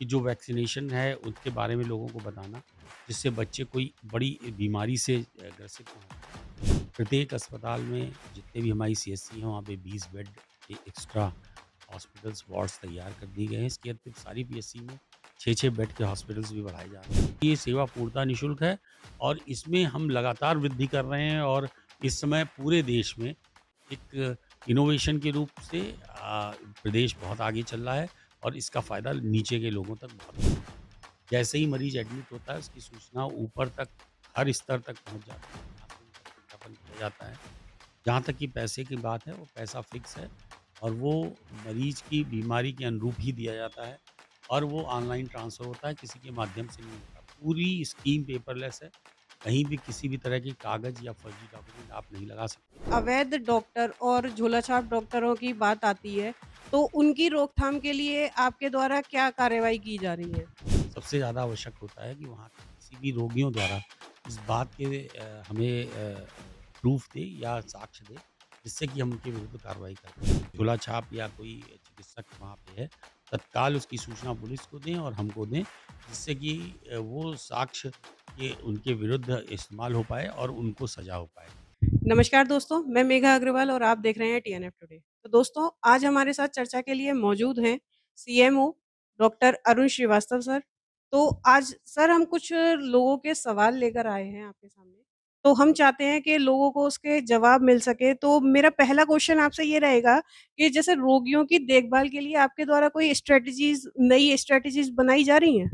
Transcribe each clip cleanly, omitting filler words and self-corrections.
कि जो वैक्सीनेशन है उसके बारे में लोगों को बताना, जिससे बच्चे कोई बड़ी बीमारी से ग्रसित ना हों। प्रत्येक अस्पताल में जितने भी हमारी सीएचसी हैं वहाँ पे 20 बेड के एक्स्ट्रा हॉस्पिटल्स वार्ड्स तैयार कर दिए गए हैं। इसके अतिरिक्त सारी पीएचसी में 6-6 बेड के हॉस्पिटल्स भी बढ़ाए जा रहे हैं। ये सेवा पूर्णतः निःशुल्क है और इसमें हम लगातार वृद्धि कर रहे हैं और इस समय पूरे देश में एक इनोवेशन के रूप से प्रदेश बहुत आगे चल रहा है और इसका फ़ायदा नीचे के लोगों तक बहुत जैसे ही मरीज़ एडमिट होता है उसकी सूचना ऊपर तक हर स्तर तक पहुँच जाती है। जहाँ से उनका सत्यापन किया जाता है। जहाँ तक कि पैसे की बात है वो पैसा फ़िक्स है और वो मरीज़ की बीमारी के अनुरूप ही दिया जाता है और वो ऑनलाइन ट्रांसफ़र होता है, किसी के माध्यम से नहीं होता। पूरी स्कीम पेपरलेस है। कहीं भी किसी भी तरह के कागज़ या फर्जी डॉक्यूमेंट आप नहीं लगा सकते। अवैध डॉक्टर और झोलाछाप डॉक्टरों की बात आती है, तो उनकी रोकथाम के लिए आपके द्वारा क्या कार्रवाई की जा रही है? सबसे ज़्यादा आवश्यक होता है कि वहाँ के किसी भी रोगियों द्वारा इस बात के हमें प्रूफ़ दें या साक्ष्य दें, जिससे कि हम उनके विरुद्ध कार्रवाई करें। झोला छाप या कोई चिकित्सक वहाँ पे है, तत्काल उसकी सूचना पुलिस को दें और हमको दें, जिससे कि वो साक्ष्य के उनके विरुद्ध इस्तेमाल हो पाए और उनको सज़ा हो पाए। नमस्कार दोस्तों, मैं मेघा अग्रवाल और आप देख रहे हैं टीएनएफ टुडे। तो दोस्तों, आज हमारे साथ चर्चा के लिए मौजूद हैं CMO doctor Arun Srivastava sir. तो आज सर हम कुछ लोगों के सवाल लेकर आए हैं आपके सामने। तो हम चाहते हैं कि लोगों को उसके जवाब मिल सके। तो मेरा पहला क्वेश्चन आपसे ये रहेगा कि जैसे रोगियों की देखभाल के लिए आपके द्वारा कोई नई स्ट्रैटेजीज़ बनाई जा रही हैं?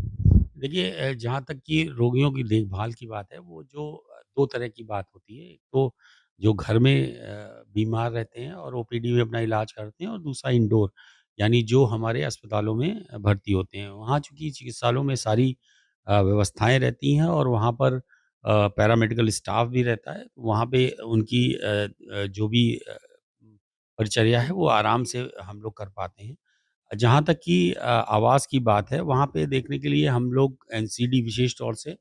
देखिए जहाँ तक कि रोगियों की देखभाल की बात है, वो जो 2 तरह की बात होती है। एक तो जो घर में बीमार रहते हैं और ओपीडी में अपना इलाज करते हैं और दूसरा इंडोर, यानी जो हमारे अस्पतालों में भर्ती होते हैं। वहाँ चूँकि चिकित्सालयों में सारी व्यवस्थाएँ रहती हैं और वहाँ पर पैरामेडिकल स्टाफ भी रहता है। वहाँ पे उनकी जो भी परिचर्या है, वो आराम से हम लोग कर पाते हैं। जहाँ तक कि आवास की बात है, वहाँ पे देखने के लिए हम लोग एनसीडी विशेष तौर से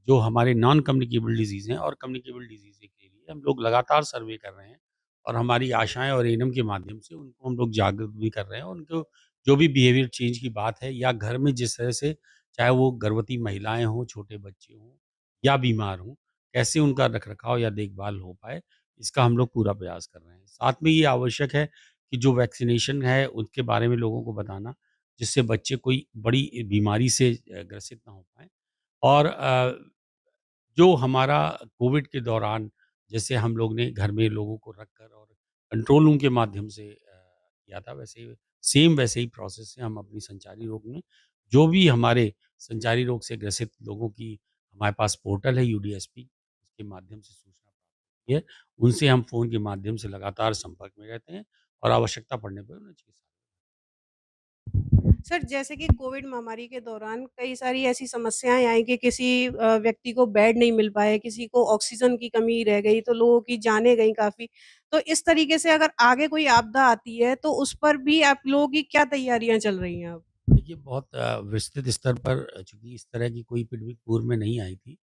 जो हमारे नॉन कम्युनिकेबल डिज़ीज़ हैं और कम्युनिकेबल डिज़ीज़ के लिए हम लोग लगातार सर्वे कर रहे हैं और हमारी आशाएँ और एएनएम के माध्यम से उनको हम लोग जागरूक भी कर रहे हैं। उनको जो भी बिहेवियर चेंज की बात है या घर में जिस तरह से चाहे वो गर्भवती महिलाएँ हों, छोटे बच्चे हों या बीमार हों, कैसे उनका रख-रखाव या देखभाल हो पाए, इसका हम लोग पूरा प्रयास कर रहे हैं। साथ में ये आवश्यक है कि जो वैक्सीनेशन है उसके बारे में लोगों को बताना, जिससे बच्चे कोई बड़ी बीमारी से ग्रसित ना हो पाएँ और जो हमारा कोविड के दौरान जैसे हम लोग ने घर में लोगों को रखकर और कंट्रोल रूम के माध्यम से किया था वैसे ही प्रोसेस से हम अपनी संचारी रोग में जो भी हमारे संचारी रोग से ग्रसित लोगों की हमारे पास पोर्टल है यूडीएसपी उसके माध्यम से सूचना प्राप्त होती है उनसे हम फ़ोन के माध्यम से लगातार संपर्क में रहते हैं और आवश्यकता पड़ने पर उन्हें चिकित्सा सर, जैसे कि कोविड महामारी के दौरान कई सारी ऐसी समस्याएँ आई कि किसी व्यक्ति को बेड नहीं मिल पाए, किसी को ऑक्सीजन की कमी रह गई, तो लोगों की जानें गईं काफ़ी। तो इस तरीके से अगर आगे कोई आपदा आती है, तो उस पर भी आप लोगों की क्या तैयारियाँ चल रही हैं अब? देखिए बहुत विस्तृत स्तर पर चूँकि इस तरह की कोई एपिडेमिक पूर्व में नहीं आई थी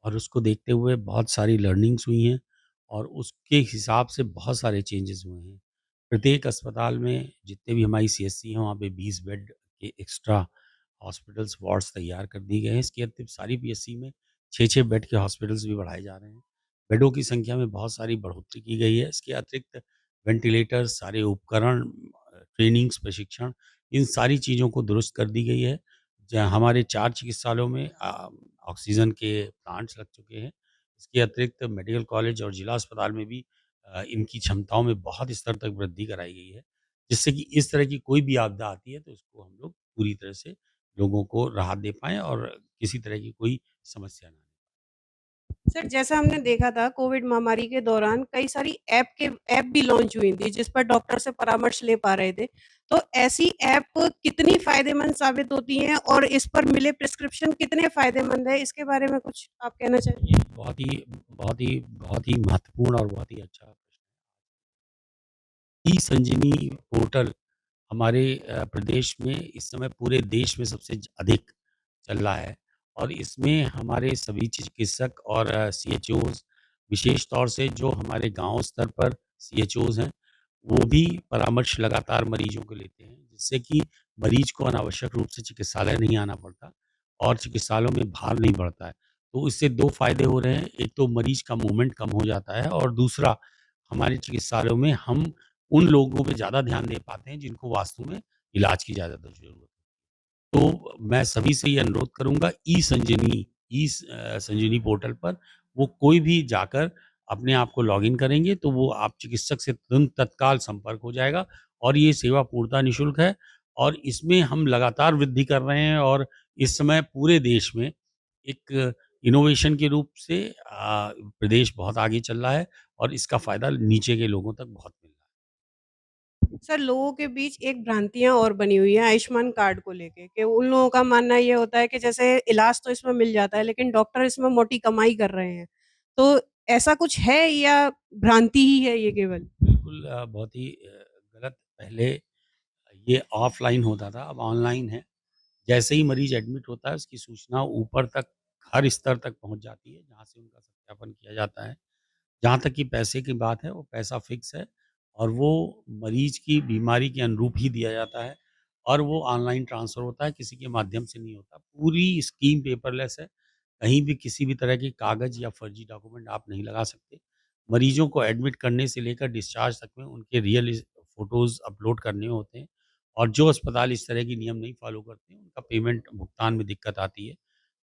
और उसको देखते हुए बहुत सारी लर्निंग्स हुई हैं और उसके हिसाब से बहुत सारे चेंजेस हुए हैं। प्रत्येक अस्पताल में जितने भी हमारी सीएचसी हैं वहाँ पे 20 बेड के एक्स्ट्रा हॉस्पिटल्स वार्ड्स तैयार कर दिए गए हैं। इसके अतिरिक्त सारी पीएचसी में 6-6 बेड के हॉस्पिटल्स भी बढ़ाए जा रहे हैं। बेडों की संख्या में बहुत सारी बढ़ोतरी की गई है। इसके अतिरिक्त वेंटिलेटर्स, सारे उपकरण, ट्रेनिंग्स, प्रशिक्षण इन सारी चीज़ों को दुरुस्त कर दी गई है। जहाँ हमारे 4 चिकित्सालयों में ऑक्सीजन के प्लांट्स लग चुके हैं। इसके अतिरिक्त मेडिकल कॉलेज और जिला अस्पताल में भी इनकी क्षमताओं में बहुत स्तर तक वृद्धि कराई गई है, जिससे कि इस तरह की कोई भी आपदा आती है तो उसको हम लोग पूरी तरह से लोगों को राहत दे पाएँ और किसी तरह की कोई समस्या ना आए। सर, जैसा हमने देखा था कोविड महामारी के दौरान कई सारी ऐप भी लॉन्च हुई थी, जिस पर डॉक्टर से परामर्श ले पा रहे थे। तो ऐसी ऐप कितनी फ़ायदेमंद साबित होती हैं और इस पर मिले प्रिस्क्रिप्शन कितने फ़ायदेमंद है? इसके बारे में कुछ आप कहना चाहेंगे? ये बहुत ही महत्वपूर्ण और बहुत ही अच्छा प्रश्न है। ई-संजीवनी पोर्टल हमारे प्रदेश में इस समय पूरे देश में सबसे अधिक चल रहा है और इसमें हमारे सभी चिकित्सक और सीएचओज़ विशेष तौर से जो हमारे गाँव स्तर पर सीएचओज़ हैं, वो भी परामर्श लगातार मरीजों को लेते हैं, जिससे कि मरीज को अनावश्यक रूप से चिकित्सालय नहीं आना पड़ता और चिकित्सालयों में भार नहीं बढ़ता है। तो इससे 2 फ़ायदे हो रहे हैं, एक तो मरीज का मूवमेंट कम हो जाता है और दूसरा हमारे चिकित्सालयों में हम उन लोगों पे ज़्यादा ध्यान दे पाते हैं जिनको वास्तव में इलाज की ज़्यादा ज़रूरत है। तो मैं सभी से ये अनुरोध करूँगा संजीवनी पोर्टल पर वो कोई भी जाकर अपने आप को लॉगिन करेंगे तो वो आप चिकित्सक से तुरंत तत्काल संपर्क हो जाएगा और ये सेवा पूर्णतः निःशुल्क है और इसमें हम लगातार वृद्धि कर रहे हैं और इस समय पूरे देश में एक इनोवेशन के रूप से प्रदेश बहुत आगे चल रहा है और इसका फ़ायदा नीचे के लोगों तक बहुत मिल रहा है। सर, लोगों के बीच एक भ्रांतियाँ और बनी हुई हैं आयुष्मान कार्ड को लेके कि उन लोगों का मानना ये होता है कि जैसे इलाज तो इसमें मिल जाता है, लेकिन डॉक्टर इसमें मोटी कमाई कर रहे हैं। तो ऐसा कुछ है या भ्रांति ही है ये केवल? बिल्कुल बहुत ही गलत पहले ये ऑफ़लाइन होता था, अब ऑनलाइन है। जैसे ही मरीज़ एडमिट होता है, उसकी सूचना ऊपर तक, हर स्तर तक पहुँच जाती है, जहाँ से उनका सत्यापन किया जाता है। जहाँ तक कि पैसे की बात है, वो पैसा फ़िक्स है और वो मरीज़ की बीमारी के अनुरूप ही दिया जाता है और वो ऑनलाइन ट्रांसफ़र होता है, किसी के माध्यम से नहीं होता। पूरी स्कीम पेपरलेस है, कहीं भी किसी भी तरह के कागज़ या फ़र्ज़ी डॉक्यूमेंट आप नहीं लगा सकते। मरीज़ों को एडमिट करने से लेकर डिस्चार्ज तक में उनके रियल फ़ोटोज़ अपलोड करने होते हैं और जो अस्पताल इस तरह के नियम नहीं फ़ॉलो करते हैं, उनका पेमेंट भुगतान में दिक्कत आती है।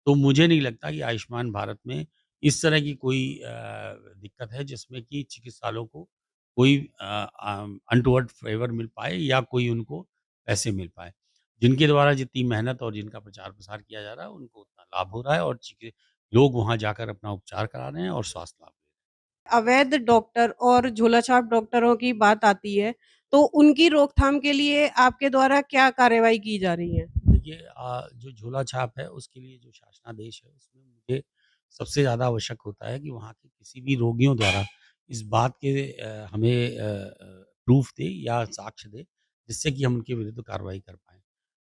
तो मुझे नहीं लगता कि आयुष्मान भारत में इस तरह की कोई दिक्कत है जिसमें कि चिकित्सालयों को कोई अनटोवर्ड फ़ेवर मिल पाए या कोई उनको पैसे मिल पाएँ। जिनके द्वारा जितनी मेहनत और जिनका प्रचार-प्रसार किया जा रहा है, उनको उतना लाभ हो रहा है और लोग वहाँ जाकर अपना उपचार करा रहे हैं और स्वास्थ्य लाभ ले रहे हैं। अवैध डॉक्टर और झोलाछाप डॉक्टरों की बात आती है, तो उनकी रोकथाम के लिए आपके द्वारा क्या कार्रवाई की जा रही है? देखिए जो झोला छाप है उसके लिए जो शासनादेश है उसमें मुझे सबसे ज़्यादा आवश्यक होता है कि वहाँ के किसी भी रोगियों द्वारा इस बात के हमें प्रूफ़ दे या साक्ष्य दे जिससे कि हम उनके विरुद्ध कार्रवाई कर पाएँ।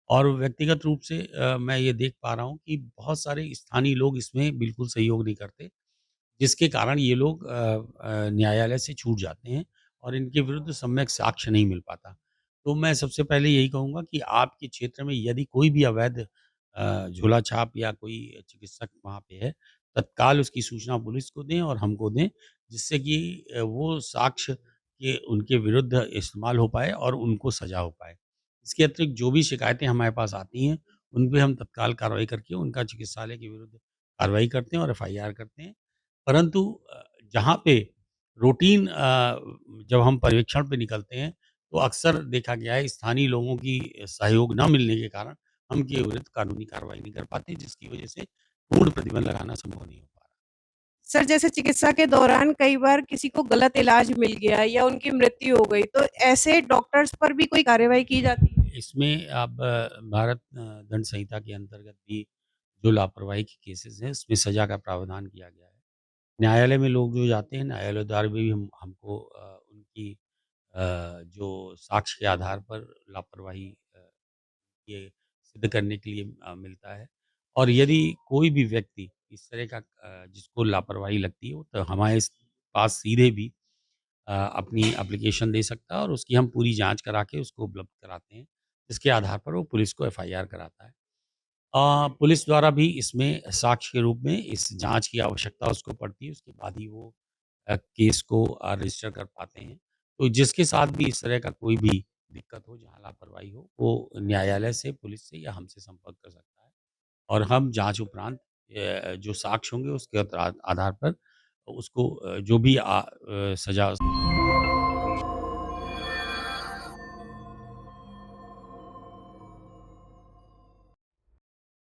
और व्यक्तिगत रूप से मैं ये देख पा रहा हूँ कि बहुत सारे स्थानीय लोग इसमें बिल्कुल सहयोग नहीं करते। जिसके कारण ये लोग न्यायालय से छूट जाते हैं और इनके विरुद्ध सम्यक साक्ष्य नहीं मिल पाता। तो मैं सबसे पहले यही कहूँगा कि आपके क्षेत्र में यदि कोई भी अवैध झोला छाप या कोई चिकित्सक वहाँ पे है, तत्काल उसकी सूचना पुलिस को दें और हमको दें, जिससे कि वो साक्ष्य के उनके विरुद्ध इस्तेमाल हो पाए और उनको सज़ा हो पाए। इसके अतिरिक्त जो भी शिकायतें हमारे पास आती हैं, उन पे हम तत्काल कार्रवाई करके उनका चिकित्सालय के विरुद्ध कार्रवाई करते हैं और एफ़आईआर करते हैं। परंतु जहाँ पे रूटीन जब हम पर्यवेक्षण पे निकलते हैं, तो अक्सर देखा गया है स्थानीय लोगों की सहयोग ना मिलने के कारण हम उनके विरुद्ध कानूनी कार्रवाई नहीं कर पाते, जिसकी वजह से पूर्ण प्रतिबंध लगाना संभव नहीं हो पा रहा। सर, जैसे चिकित्सा के दौरान कई बार किसी को गलत इलाज मिल गया या उनकी मृत्यु हो गई, तो ऐसे डॉक्टर्स पर भी कोई कार्रवाई की जाती है? इसमें अब भारत दंड संहिता के अंतर्गत भी जो लापरवाही के केसेज़ हैं, इसमें सज़ा का प्रावधान किया गया है। न्यायालय में लोग जो जाते हैं, न्यायालय द्वारा भी हमको उनकी जो साक्ष्य के आधार पर लापरवाही ये सिद्ध करने के लिए मिलता है और यदि कोई भी व्यक्ति इस तरह का जिसको लापरवाही लगती है, तो हमारे पास सीधे भी अपनी एप्लीकेशन दे सकता है और उसकी हम पूरी जाँच करा के उसको उपलब्ध कराते हैं, जिसके आधार पर वो पुलिस को एफ़आईआर कराता है। पुलिस द्वारा भी इसमें साक्ष्य के रूप में इस जाँच की आवश्यकता उसको पड़ती है, उसके बाद ही वो केस को रजिस्टर कर पाते हैं। तो जिसके साथ भी इस तरह का कोई भी दिक्कत हो, जहाँ लापरवाही हो, वो न्यायालय से, पुलिस से या हमसे संपर्क कर सकता है और हम जाँच उपरांत जो साक्ष्य होंगे उसके आधार पर उसको जो भी सज़ा